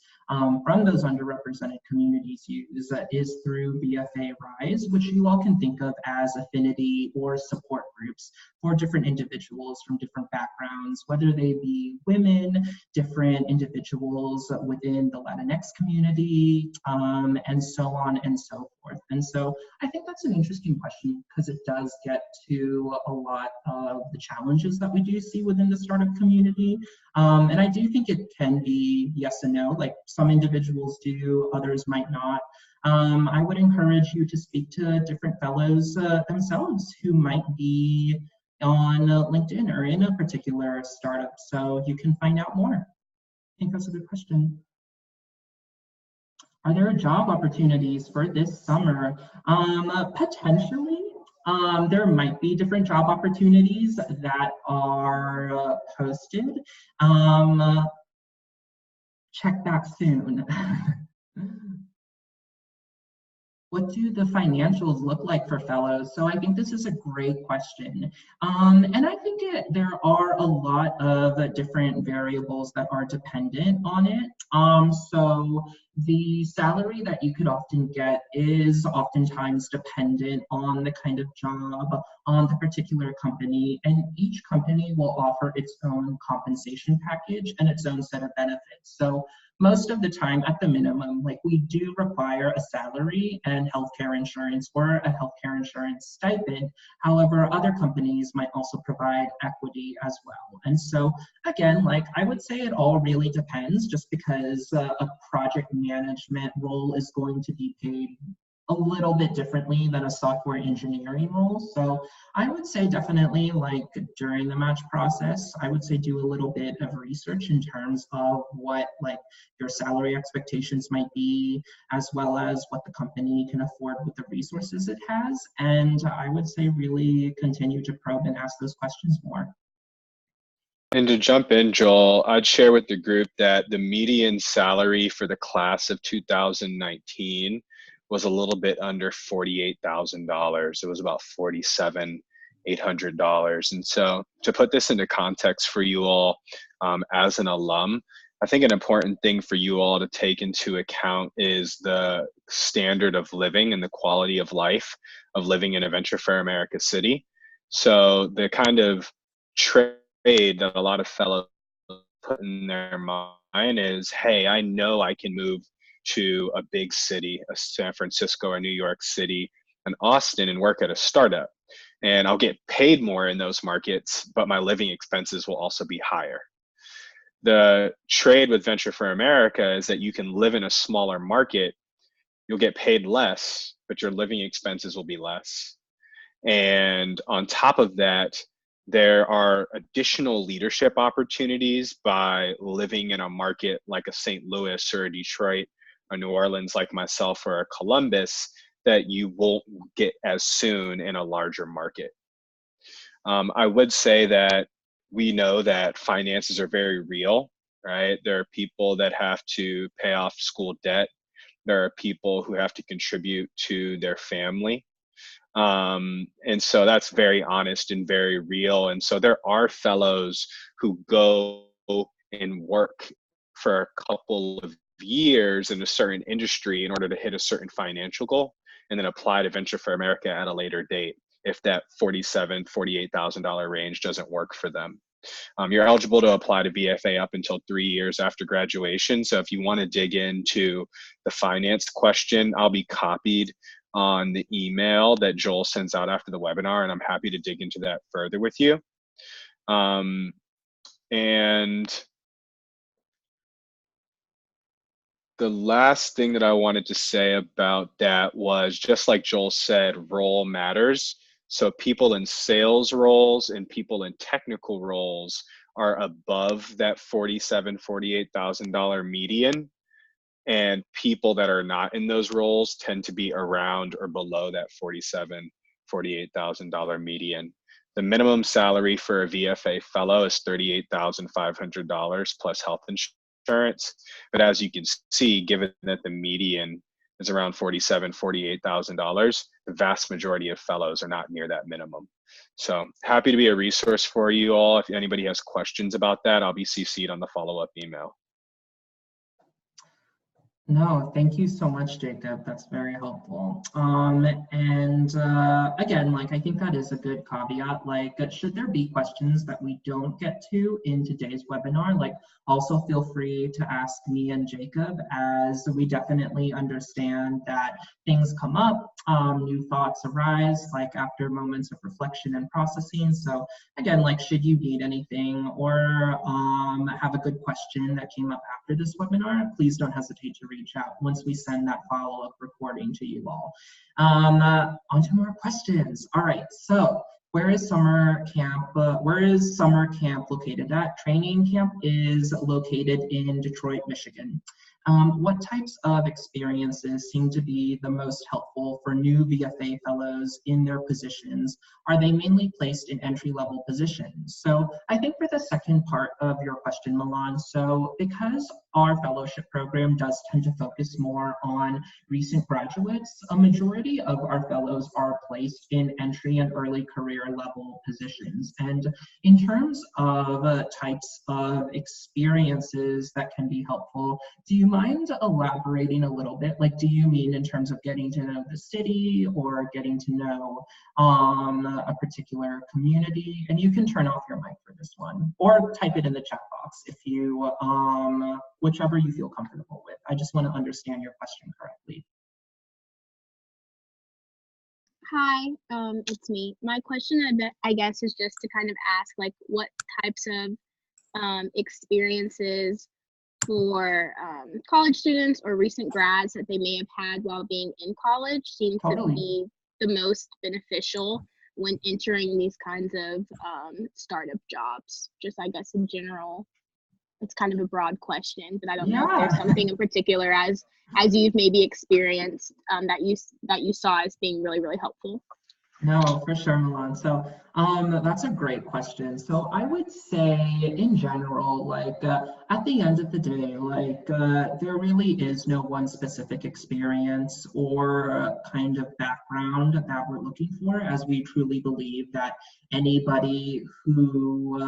from those underrepresented communities use is through VFA Rise, which you all can think of as affinity or support groups for different individuals from different backgrounds, whether they be women, different individuals within the Latinx community, and so on and so forth. And so I think that's an interesting question because it does get to a lot of the challenges that we do see within the startup community. And I do think it can be yes and no, like some individuals do, others might not. I would encourage you to speak to different fellows themselves who might be on LinkedIn or in a particular startup so you can find out more. I think that's a good question. Are there job opportunities for this summer? Potentially. There might be different job opportunities that are posted. Check back soon. What do the financials look like for fellows? So I think this is a great question. And I think there are a lot of different variables that are dependent on it. So the salary that you could often get is oftentimes dependent on the kind of job, on the particular company, and each company will offer its own compensation package and its own set of benefits. So most of the time, at the minimum, we do require a salary and healthcare insurance or a healthcare insurance stipend. However, other companies might also provide equity as well. And so again, I would say it all really depends, just because a project management role is going to be paid a little bit differently than a software engineering role. So I would say definitely like during the match process, I would say do a little bit of research in terms of what like your salary expectations might be, as well as what the company can afford with the resources it has. And I would say really continue to probe and ask those questions more. And to jump in, Joel, I'd share with the group that the median salary for the class of 2019 was a little bit under $48,000. It was about $47,800. And so to put this into context for you all, as an alum, I think an important thing for you all to take into account is the standard of living and the quality of life of living in a Venture Fair America city. So the kind of trade that a lot of fellows put in their mind is, hey, I know I can move to a big city, a San Francisco or New York City, and Austin, and work at a startup. And I'll get paid more in those markets, but my living expenses will also be higher. The trade with Venture for America is that you can live in a smaller market, you'll get paid less, but your living expenses will be less. And on top of that, there are additional leadership opportunities by living in a market like a St. Louis or a Detroit, or New Orleans like myself, or a Columbus, that you won't get as soon in a larger market. I would say that we know that finances are very real, right? There are people that have to pay off school debt. There are people who have to contribute to their family. And so that's very honest and very real. And so there are fellows who go and work for a couple of years in a certain industry in order to hit a certain financial goal, and then apply to Venture for America at a later date if that $47,000, $48,000 range doesn't work for them. You're eligible to apply to VFA up until 3 years after graduation. So if you want to dig into the finance question, I'll be copied on the email that Joel sends out after the webinar, and I'm happy to dig into that further with you. And the last thing that I wanted to say about that was, just like Joel said, role matters. So people in sales roles and people in technical roles are above that $47,000, $48,000 median. And people that are not in those roles tend to be around or below that $47,000, $48,000 median. The minimum salary for a VFA fellow is $38,500 plus health insurance. But as you can see, given that the median is around $47,000, $48,000, the vast majority of fellows are not near that minimum. So happy to be a resource for you all. If anybody has questions about that, I'll be CC'd on the follow-up email. No, thank you so much, Jacob. That's very helpful. Again, like I think that is a good caveat. Like, should there be questions that we don't get to in today's webinar, like also feel free to ask me and Jacob, as we definitely understand that things come up, new thoughts arise, like after moments of reflection and processing. So again, like should you need anything or have a good question that came up after this webinar, please don't hesitate to reach out once we send that follow-up recording to you all. On to more questions. All right, so where is summer camp located at? Training camp is located in Detroit, Michigan. What types of experiences seem to be the most helpful for new VFA fellows in their positions? Are they mainly placed in entry-level positions? So I think for the second part of your question, Milan, so because our fellowship program does tend to focus more on recent graduates, a majority of our fellows are placed in entry and early career level positions. And in terms of types of experiences that can be helpful, do you mind elaborating a little bit? Like, do you mean in terms of getting to know the city or getting to know a particular community? And you can turn off your mic for this one or type it in the chat box if you, whichever you feel comfortable with. I just want to understand your question correctly. Hi, it's me. My question, I guess, is just to kind of ask, like, what types of experiences for college students or recent grads that they may have had while being in college seems to Totally. be the most beneficial when entering these kinds of startup jobs? Just, I guess, in general, it's kind of a broad question, but I don't know if there's Yeah. something in particular as you've maybe experienced that you saw as being really, really helpful. No, for sure, Milan. So, that's a great question. So, I would say in general, like, at the end of the day, like, there really is no one specific experience or kind of background that we're looking for, as we truly believe that anybody who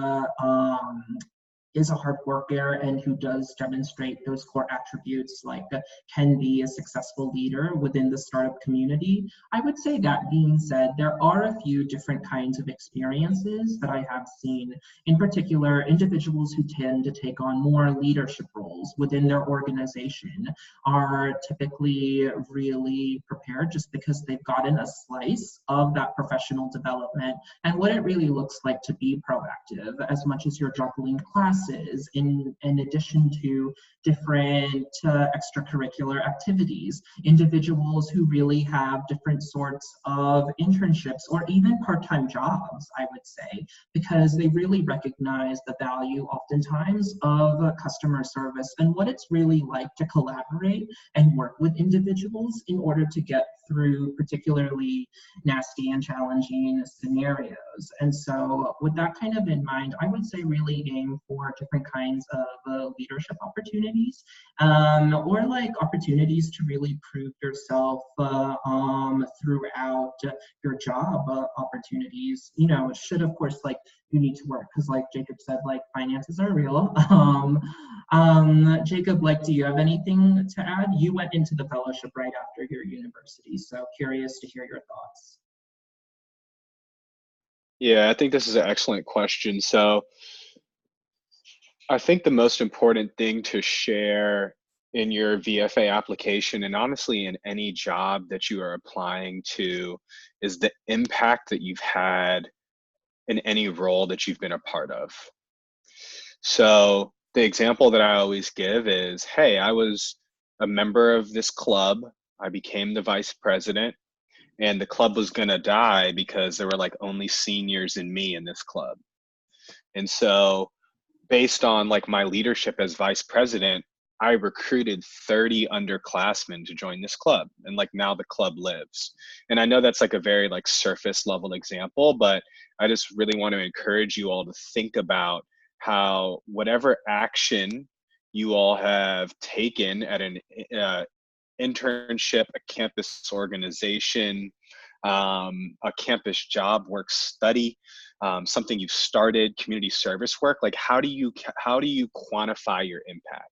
is a hard worker and who does demonstrate those core attributes, like can be a successful leader within the startup community. I would say, that being said, there are a few different kinds of experiences that I have seen. In particular, individuals who tend to take on more leadership roles within their organization are typically really prepared, just because they've gotten a slice of that professional development and what it really looks like to be proactive, as much as you're juggling classes in addition to different extracurricular activities. Individuals who really have different sorts of internships or even part-time jobs, I would say, because they really recognize the value oftentimes of customer service and what it's really like to collaborate and work with individuals in order to get through particularly nasty and challenging scenarios. And so with that kind of in mind, I would say really aim for different kinds of leadership opportunities, or like opportunities to really prove yourself throughout your job opportunities. You know, it should, of course, like, you need to work, because like Jacob said, like, finances are real. Jacob, like, do you have anything to add? You went into the fellowship right after your university, so curious to hear your thoughts. Yeah, I think this is an excellent question. So I think the most important thing to share in your VFA application, and honestly in any job that you are applying to, is the impact that you've had in any role that you've been a part of. So the example that I always give is, hey, I was a member of this club, I became the vice president, and the club was gonna die because there were like only seniors and me in this club. And so based on like my leadership as vice president, I recruited 30 underclassmen to join this club, and like now the club lives. And I know that's like a very like surface level example, but I just really want to encourage you all to think about how whatever action you all have taken at an internship, a campus organization, a campus job, work study, something you've started, community service work, like how do you quantify your impact?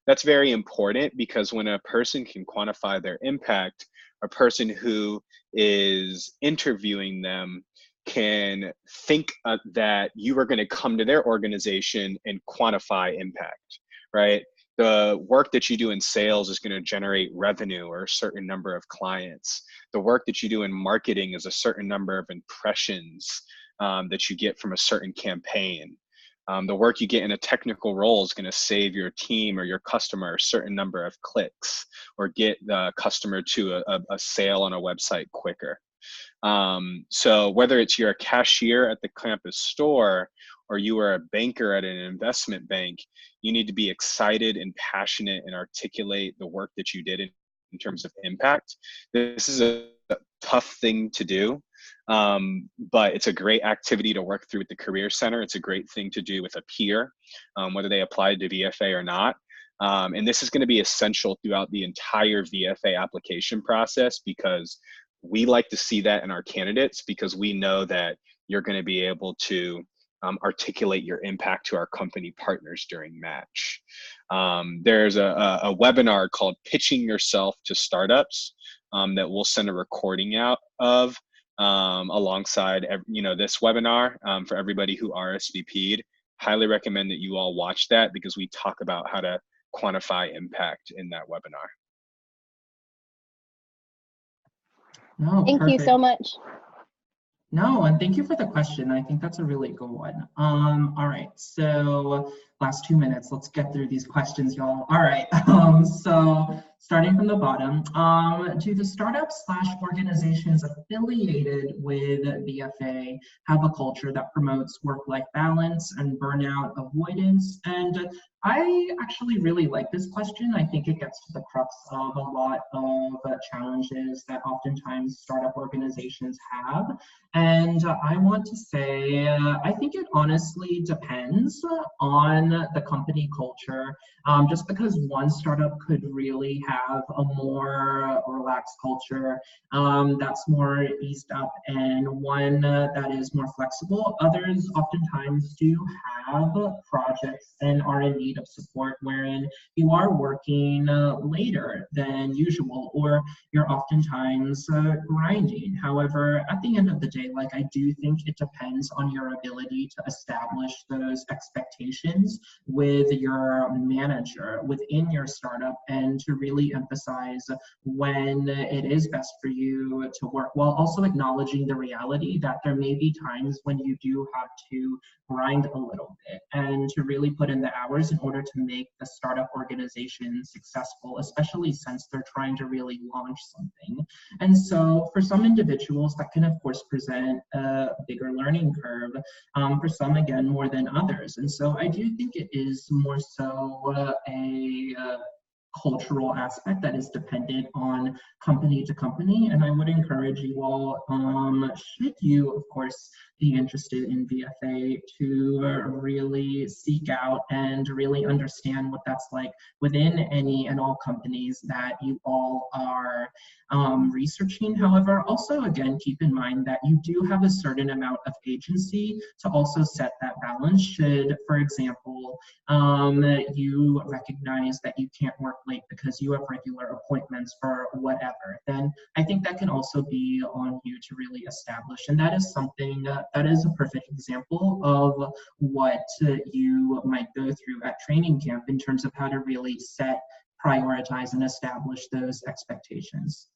That's very important, because when a person can quantify their impact, a person who is interviewing them can think that you are going to come to their organization and quantify impact, right? The work that you do in sales is going to generate revenue or a certain number of clients. The work that you do in marketing is a certain number of impressions that you get from a certain campaign. The work you get in a technical role is going to save your team or your customer a certain number of clicks, or get the customer to a sale on a website quicker. So whether it's you're a cashier at the campus store or you are a banker at an investment bank, you need to be excited and passionate and articulate the work that you did in terms of impact. This is a tough thing to do, but it's a great activity to work through at the Career Center. It's a great thing to do with a peer, whether they applied to VFA or not. And this is going to be essential throughout the entire VFA application process, because we like to see that in our candidates, because we know that you're going to be able to articulate your impact to our company partners during match. There's a webinar called Pitching Yourself to Startups that we'll send a recording out of alongside this webinar for everybody who RSVP'd. Highly recommend that you all watch that, because we talk about how to quantify impact in that webinar. No, Thank you so much. No, and thank you for the question. I think that's a really good one. All right, so last 2 minutes. Let's get through these questions, y'all. All right, so starting from the bottom, do the startups / organizations affiliated with VFA have a culture that promotes work-life balance and burnout avoidance? And I actually really like this question. I think it gets to the crux of a lot of challenges that oftentimes startup organizations have. And I want to say, I think it honestly depends on the company culture. Just because one startup could really have a more relaxed culture that's more eased up, and one that is more flexible. Others oftentimes do have projects and are in need of support wherein you are working later than usual, or you're oftentimes grinding. However, at the end of the day, like, I do think it depends on your ability to establish those expectations with your manager within your startup, and to really emphasize when it is best for you to work, while also acknowledging the reality that there may be times when you do have to grind a little bit and to really put in the hours in order to make the startup organization successful, especially since they're trying to really launch something. And so for some individuals, that can of course present a bigger learning curve. For some, again, more than others. And so I do think it is more so a cultural aspect that is dependent on company to company. And I would encourage you all, should you of course be interested in VFA, to really seek out and really understand what that's like within any and all companies that you all are researching. However, also again, keep in mind that you do have a certain amount of agency to also set that balance. Should, for example, you recognize that you can't work late because you have regular appointments for whatever, then I think that can also be on you to really establish. And that is something that is a perfect example of what you might go through at training camp in terms of how to really set, prioritize, and establish those expectations.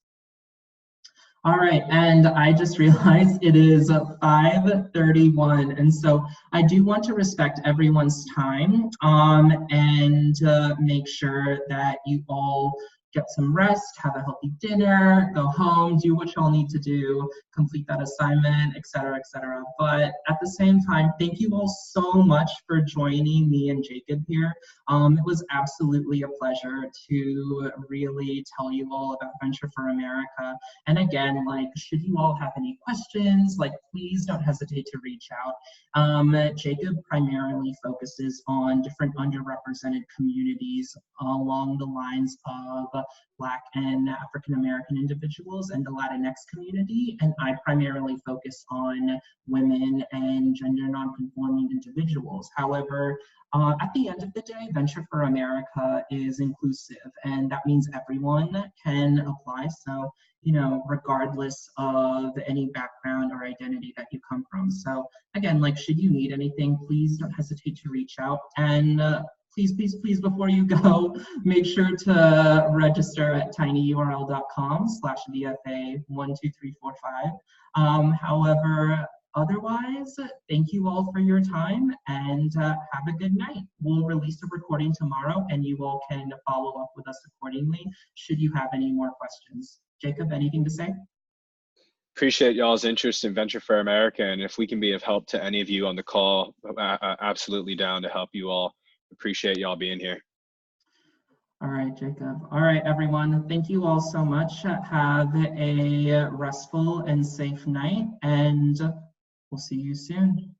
All right, and I just realized it is 5:31, and so I do want to respect everyone's time and make sure that you all get some rest, have a healthy dinner, go home, do what y'all need to do, complete that assignment, etc., etc. But at the same time, thank you all so much for joining me and Jacob here. It was absolutely a pleasure to really tell you all about Venture for America. And again, like, should you all have any questions, like, please don't hesitate to reach out. Jacob primarily focuses on different underrepresented communities along the lines of Black and African American individuals and the Latinx community, and I primarily focus on women and gender nonconforming individuals. However, at the end of the day, Venture for America is inclusive, and that means everyone can apply. So, you know, regardless of any background or identity that you come from. So again, like, should you need anything, please don't hesitate to reach out. And please, please, please, before you go, make sure to register at tinyurl.com/VFA12345. However, otherwise, thank you all for your time, and have a good night. We'll release a recording tomorrow, and you all can follow up with us accordingly should you have any more questions. Jacob, anything to say? Appreciate y'all's interest in Venture for America, and if we can be of help to any of you on the call, absolutely down to help you all. Appreciate y'all being here. All right, Jacob. All right, everyone. Thank you all so much. Have a restful and safe night, and we'll see you soon.